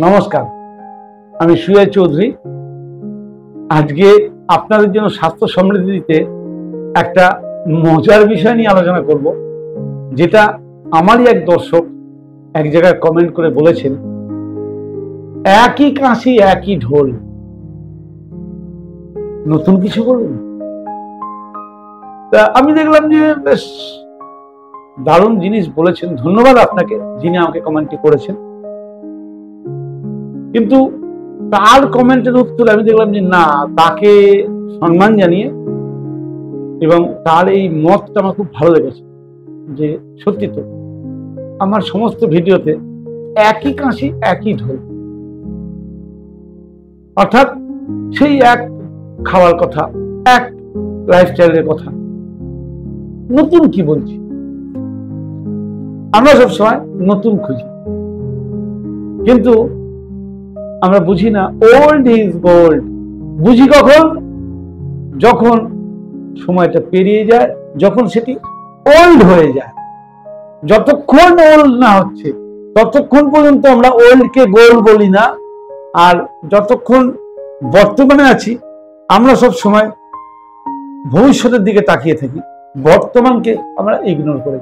নমস্কার, আমি সুজয় চৌধুরী। আজকে আপনাদের জন্য স্বাস্থ্য সমৃদ্ধিতে একটা মজার বিষয় নিয়ে আলোচনা করব, যেটা আমারই এক দর্শক এক জায়গায় কমেন্ট করে বলেছেন, একই কাশি একই ঢোল, নতুন কিছু বলুন। তা আমি দেখলাম যে বেশ দারুণ জিনিস বলেছেন। ধন্যবাদ আপনাকে, যিনি আমাকে কমেন্টটি করেছেন। কিন্তু তার কমেন্টের উত্তরে আমি দেখলাম যে না, তাকে সম্মান জানিয়ে এবং তার এই মতটা আমার খুব ভালো লেগেছে যে সত্যি তো আমার সমস্ত ভিডিওতে একই কাশি একই ঢোল, অর্থাৎ সেই এক খাওয়ার কথা, এক লাইফস্টাইলের কথা। নতুন কি বলছি? আমরা সবসময় নতুন খুঁজি, কিন্তু আমরা বুঝি না ওল্ড ইজ গোল্ড। বুঝি কখন? যখন সময়টা পেরিয়ে যায়, যখন সেটি ওল্ড হয়ে যায়। যতক্ষণ ওল্ড না হচ্ছে ততক্ষণ পর্যন্ত আমরা ওল্ডকে গোল্ড বলি না। আর যতক্ষণ বর্তমানে আছি আমরা সব সময় ভবিষ্যতের দিকে তাকিয়ে থাকি, বর্তমানকে আমরা ইগনোর করি।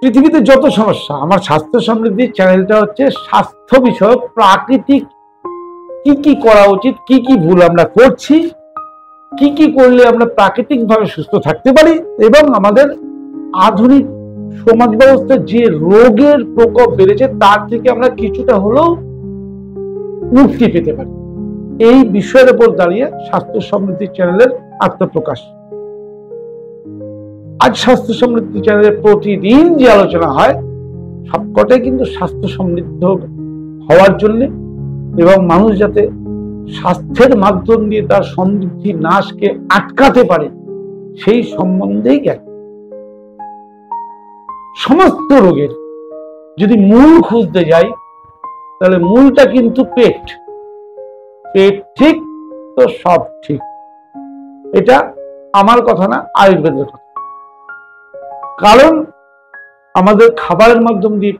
পৃথিবীতে যত সমস্যা, আমার স্বাস্থ্য সমৃদ্ধি চ্যানেলটা হচ্ছে স্বাস্থ্য বিষয়ক, প্রাকৃতিক কি কি করা উচিত, কি কি ভুল আমরা করছি, কি কি করলে আমরা প্রাকৃতিক ভাবে সুস্থ থাকতে পারি, এবং আমাদের আধুনিক সমাজ ব্যবস্থার যে রোগের প্রকোপ বেড়েছে তার থেকে আমরা কিছুটা হলেও মুক্তি পেতে পারি। এই বিষয়ের উপর দাঁড়িয়ে স্বাস্থ্য সমৃদ্ধি চ্যানেলের আত্মপ্রকাশ। আজ স্বাস্থ্য সমৃদ্ধি চ্যানেলে প্রতিদিন যে আলোচনা হয় সবকটাই কিন্তু স্বাস্থ্য সমৃদ্ধ হওয়ার জন্য, এবং মানুষ যাতে স্বাস্থ্যের মাধ্যম দিয়ে তার সমৃদ্ধি নাশকে আটকাতে পারে সেই সম্বন্ধেই জ্ঞান। সমস্ত রোগের যদি মূল খুঁজতে যাই তাহলে মূলটা কিন্তু পেট। পেট ঠিক তো সব ঠিক। এটা আমার কথা না, আয়ুর্বেদের কথা। কারণ আমাদের খাবারের মাধ্যম দিয়ে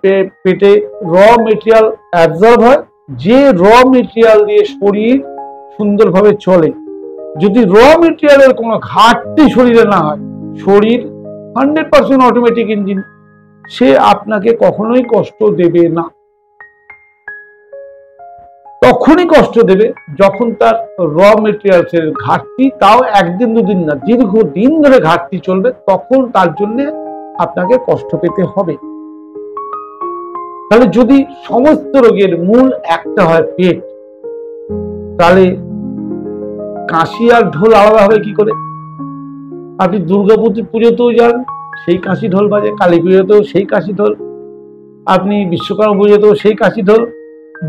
পেটে র মেটেরিয়াল অ্যাবজর্ব হয়। যে র মেটেরিয়াল দিয়ে শরীর সুন্দরভাবে চলে, যদি র মেটেরিয়ালের কোনো ঘাটতি শরীরে না হয়, শরীর 100% অটোমেটিক ইঞ্জিন, সে আপনাকে কখনোই কষ্ট দেবে না। তখনই কষ্ট দেবে যখন তার র মেটেরিয়ালস এর ঘাটতি, তাও একদিন দুদিন না, দীর্ঘদিন ধরে ঘাটতি চলবে, তখন তার জন্য আপনাকে কষ্ট পেতে হবে। তাহলে যদি সমস্ত রোগের মূল একটা হয় পেট, তাহলে কাশি আর ঢোল আলাদা হবে কি করে? আপনি দুর্গাপুজো পুজোতেও যান, সেই কাশি ঢোল বাজে, কালী পুজোতেও সেই কাশি ঢোল, আপনি বিশ্বকর্মা পুজোতেও সেই কাশি ঢোল,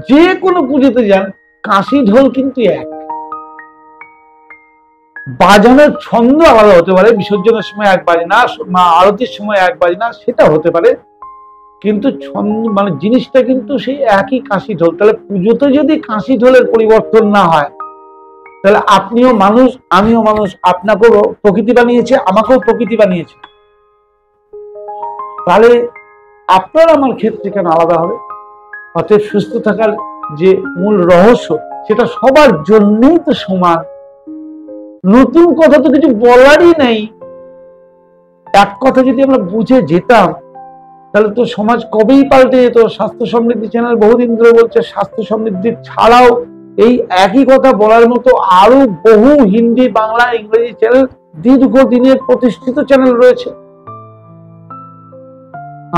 যে কোনো পুজোতে যান কাশি ঢোল কিন্তু এক। বাজানোর ছন্দ আলাদা হতে পারে, বিসর্জনের সময় এক বাজে না, আরতির সময় এক বাজে না, সেটা হতে পারে, কিন্তু ছন্দ মানে জিনিসটা কিন্তু সেই একই কাশি ঢোল। তাহলে পুজোতে যদি কাশি ঢোলের পরিবর্তন না হয়, তাহলে আপনিও মানুষ, আমিও মানুষ, আপনাকেও প্রকৃতি বানিয়েছে, আমাকেও প্রকৃতি বানিয়েছে, তাহলে আপনার আমার ক্ষেত্রে কেন আলাদা হবে? অতএব সুস্থ থাকার যে মূল রহস্য সেটা সবার জন্যই তো সমান। নতুন কথা তো কিছু বলারই নেই। এক কথা যদি আমরা বুঝে যেতাম তাহলে তো সমাজ কবেই পাল্টে যেত। স্বাস্থ্য সমৃদ্ধি চ্যানেল বহুদিন ধরে বলছে স্বাস্থ্য সমৃদ্ধি ছাড়াও এই একই কথা বলার মতো আরো বহু হিন্দি, বাংলা, ইংরেজি চ্যানেল, দীর্ঘদিনের প্রতিষ্ঠিত চ্যানেল রয়েছে।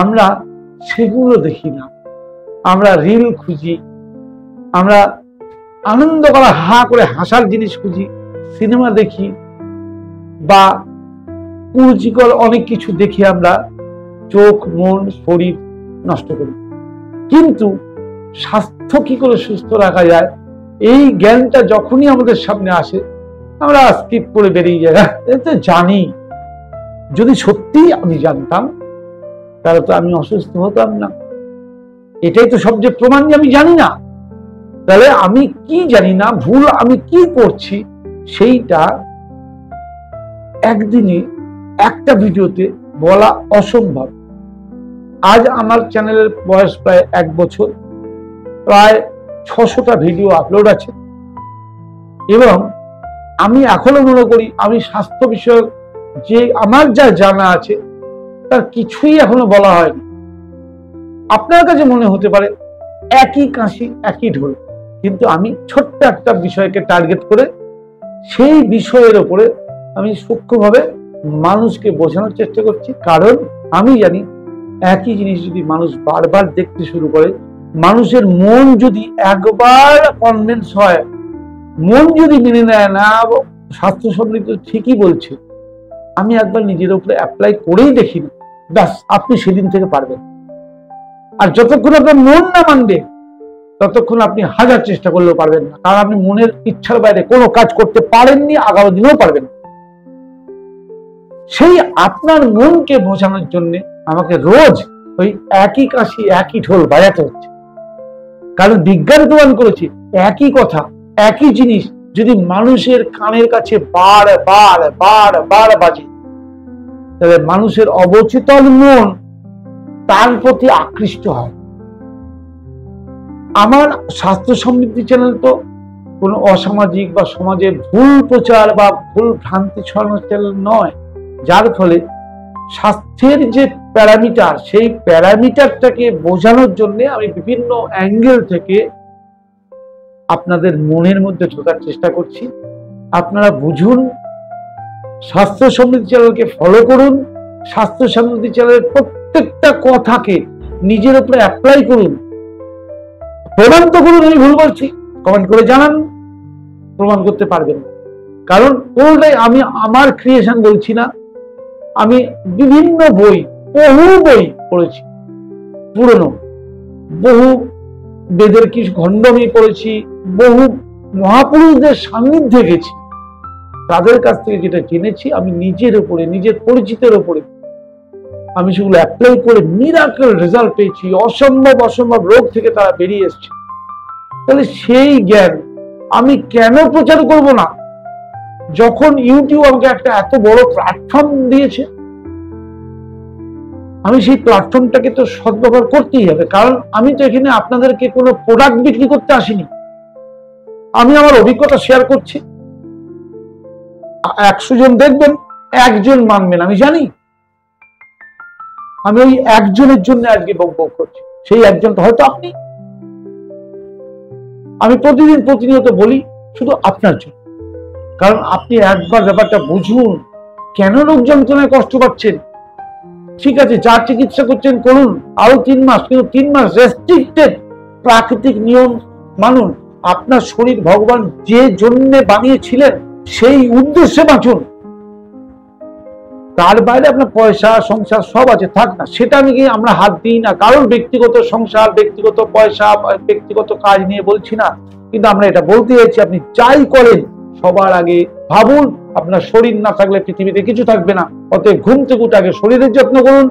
আমরা সেগুলো দেখি না, আমরা রিল খুঁজি, আমরা আনন্দ করা, হা করে হাসার জিনিস খুঁজি, সিনেমা দেখি বা কুরুচিকর অনেক কিছু দেখি, আমরা চোখ, মন, শরীর নষ্ট করি। কিন্তু স্বাস্থ্য কি করে সুস্থ রাখা যায় এই জ্ঞানটা যখনই আমাদের সামনে আসে আমরা স্কিপ করে বেরিয়ে যাই। এটা জানি, যদি সত্যি আমি জানতাম তাহলে তো আমি অসুস্থ হতাম না। এটাই তো সবচেয়ে প্রমাণ যে আমি জানি না। তাহলে আমি কি জানি না, ভুল আমি কি করছি, সেইটা একদিনে একটা ভিডিওতে বলা অসম্ভব। আজ আমার চ্যানেলের বয়স প্রায় 1 বছর, প্রায় 600টা ভিডিও আপলোড আছে, এবং আমি এখনো মনে করি আমি স্বাস্থ্য বিষয়ক যে আমার যা জানা আছে তার কিছুই এখনো বলা হয়নি। আপনার কাছে মনে হতে পারে একই কাশি একই ঢোল, কিন্তু আমি ছোট্ট একটা বিষয়কে টার্গেট করে সেই বিষয়ের উপরে আমি সূক্ষ্মভাবে মানুষকে বোঝানোর চেষ্টা করছি। কারণ আমি জানি একই জিনিস যদি মানুষ বারবার দেখতে শুরু করে, মানুষের মন যদি একবার কনভিন্স হয়, মন যদি মেনে নেয় না স্বাস্থ্য সমৃদ্ধ ঠিকই বলছে, আমি একবার নিজের উপরে অ্যাপ্লাই করেই দেখিনি, ব্যাস আপনি সেদিন থেকে পারবেন। আর যতক্ষণ আপনার মন না মানবে ততক্ষণ আপনি হাজার চেষ্টা করলেও পারবেন না, কারণ আপনি মনের ইচ্ছার বাইরে কোনো কাজ করতে পারেননি, আগামী দিনেও পারবেন না। সেই আপনার মনকে বোঝানোর জন্য আমাকে রোজ ওই একই কাশি একই ঢোল বাজাতে হচ্ছে। কারণ বিজ্ঞান প্রমাণ করেছে একই কথা একই জিনিস যদি মানুষের কানের কাছে বার বার বার বার বাজে, তাহলে মানুষের অবচেতন মন তার প্রতি আকৃষ্ট হয়। আমার স্বাস্থ্য সমৃদ্ধি চ্যানেল তো কোনো অসামাজিক বা সমাজের ভুল প্রচার বা ভুল ভ্রান্তি ছড়ানোর চ্যানেল নয়, যার ফলে স্বাস্থ্যের যে প্যারামিটার সেই প্যারামিটারটাকে বোঝানোর জন্য আমি বিভিন্ন অ্যাঙ্গেল থেকে আপনাদের মনের মধ্যে ঢোকার চেষ্টা করছি। আপনারা বুঝুন, স্বাস্থ্য সমৃদ্ধি চ্যানেলকে ফলো করুন, স্বাস্থ্য সমৃদ্ধি চ্যানেলের প্রত্যেকটা কথাকে নিজের উপরে অ্যাপ্লাই করুন। প্রমাণ তো করুন আমি ভুল বলছি, কমেন্ট করে জানান। প্রমাণ করতে পারবেন না, কারণ কোনটাই আমি আমার ক্রিয়েশন বলছি না। আমি বিভিন্ন বই, বহু বই পড়েছি, পুরনো বহু বেদের কি খণ্ড আমি পড়েছি, বহু মহাপুরুষদের সান্নিধ্যে গেছি, তাদের কাছ থেকে যেটা জেনেছি আমি নিজের উপরে, নিজের পরিচিতের উপরে আমি সেগুলো অ্যাপ্লাই করে মিরাকেল রেজাল্ট পেয়েছি। অসম্ভব অসম্ভব রোগ থেকে তারা বেরিয়ে এসছে। তাহলে সেই জ্ঞান আমি কেন প্রচার করব না? যখন ইউটিউব আমাকে একটা এত বড় প্ল্যাটফর্ম দিয়েছে, আমি সেই প্ল্যাটফর্মটাকে তো সদ্ব্যবহার করতেই হবে। কারণ আমি তো এখানে আপনাদেরকে কোনো প্রোডাক্ট বিক্রি করতে আসিনি, আমি আমার অভিজ্ঞতা শেয়ার করছি। 100 জন দেখবেন, একজন মানবেন, আমি জানি। আমি ওই একজনের জন্য আজকে বকবক করছি, সেই একজনটা হয়তো আপনি। আমি প্রতিদিন প্রতিনিয়ত বলি শুধু আপনার জন্য, কারণ আপনি একবার ব্যাপারটা বুঝুন, কেন রোগ যন্ত্রণায় কষ্ট পাচ্ছেন। ঠিক আছে, যা চিকিৎসা করছেন করুন, আরো 3 মাস, কিন্তু 3 মাস রেস্ট্রিক্টেড প্রাকৃতিক নিয়ম মানুন। আপনার শরীর ভগবান যে জন্য বানিয়েছিলেন সেই উদ্দেশ্যে বাঁচুন। তার বাইরে আপনার পয়সা সংসার সব আছে, থাক না, সেটা আমি কি আমরা হাত দিই না। কারণ ব্যক্তিগত সংসার, ব্যক্তিগত পয়সা, ব্যক্তিগত কাজ নিয়ে বলছি না, কিন্তু আমরা এটা বলতে চাইছি আপনি যাই করেন সবার আগে ভাবুন আপনার শরীর না থাকলে পৃথিবীতে কিছু থাকবে না। অতএব ঘুম থেকে উঠে আগে শরীরের যত্ন করুন,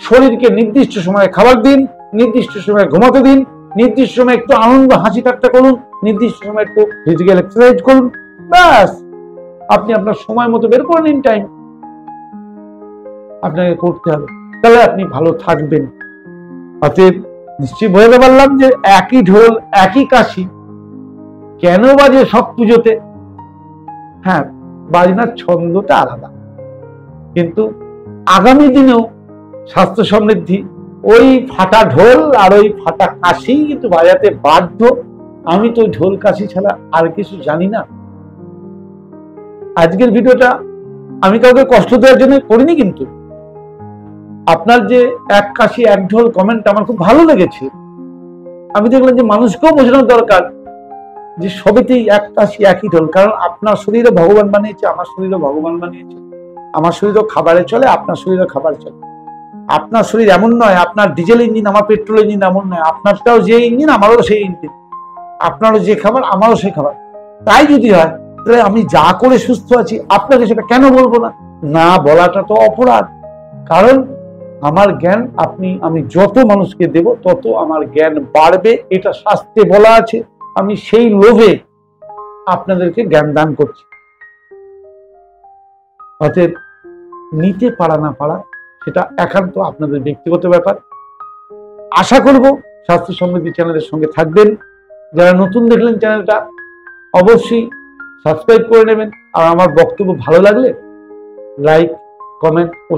শরীরকে নির্দিষ্ট সময়ে খাবার দিন, নির্দিষ্ট সময়ে ঘুমাতে দিন, নির্দিষ্ট সময় একটু আনন্দ হাসি ঠাট্টা করুন, নির্দিষ্ট সময় একটু ফিজিক্যাল এক্সারসাইজ করুন, ব্যাস আপনি আপনার সময় মতো বের করে নিন টাইম। আপনাকে করতে হবে, তাহলে আপনি ভালো থাকবেন। অতএব নিশ্চয়ই বোঝাতে পারলাম যে একই ঢোল একই কাশি কেন বাজে সব পুজোতে। হ্যাঁ, বাজনার ছন্দটা আলাদা, কিন্তু আগামী দিনেও স্বাস্থ্য সমৃদ্ধি ওই ফাটা ঢোল আর ওই ফাটা কাশি কিন্তু বাজাতে বাধ্য। আমি তো ঢোল কাশি ছাড়া আর কিছু জানি না। আজকের ভিডিওটা আমি কাউকে কষ্ট দেওয়ার জন্য করিনি, কিন্তু আপনার যে এক কাশি এক ঢোল কমেন্ট আমার খুব ভালো লেগেছে। আমি দেখলাম যে মানুষকেও বোঝানোর দরকার যে সবেতেই এক কাশি একই ঢোল। কারণ আপনার শরীরও ভগবান বানিয়েছে, আমার শরীরও ভগবান বানিয়েছে। আমার শরীরও খাবারে চলে, আপনার শরীরও খাবার চলে। আপনার শরীর এমন নয় আপনার ডিজেল ইঞ্জিন আমার পেট্রোল ইঞ্জিন, এমন নয়। আপনারটাও যে ইঞ্জিন আমারও সেই ইঞ্জিন, আপনারও যে খাবার আমারও সেই খাবার। তাই যদি হয় তাহলে আমি যা করে সুস্থ আছি আপনাকে সেটা কেন বলবো না? না বলাটা তো অপরাধ। কারণ আমার জ্ঞান আমি যত মানুষকে দেব তত আমার জ্ঞান বাড়বে, এটা শাস্ত্রে বলা আছে। আমি সেই লোভে আপনাদেরকে জ্ঞান দান করছি। অতএব নিতে পারা না পারা সেটা একান্ত আপনাদের ব্যক্তিগত ব্যাপার। আশা করব স্বাস্থ্য সমৃদ্ধি চ্যানেলের সঙ্গে থাকবেন। যারা নতুন দেখলেন চ্যানেলটা অবশ্যই সাবস্ক্রাইব করে নেবেন, আর আমার বক্তব্য ভালো লাগলে লাইক, কমেন্ট ও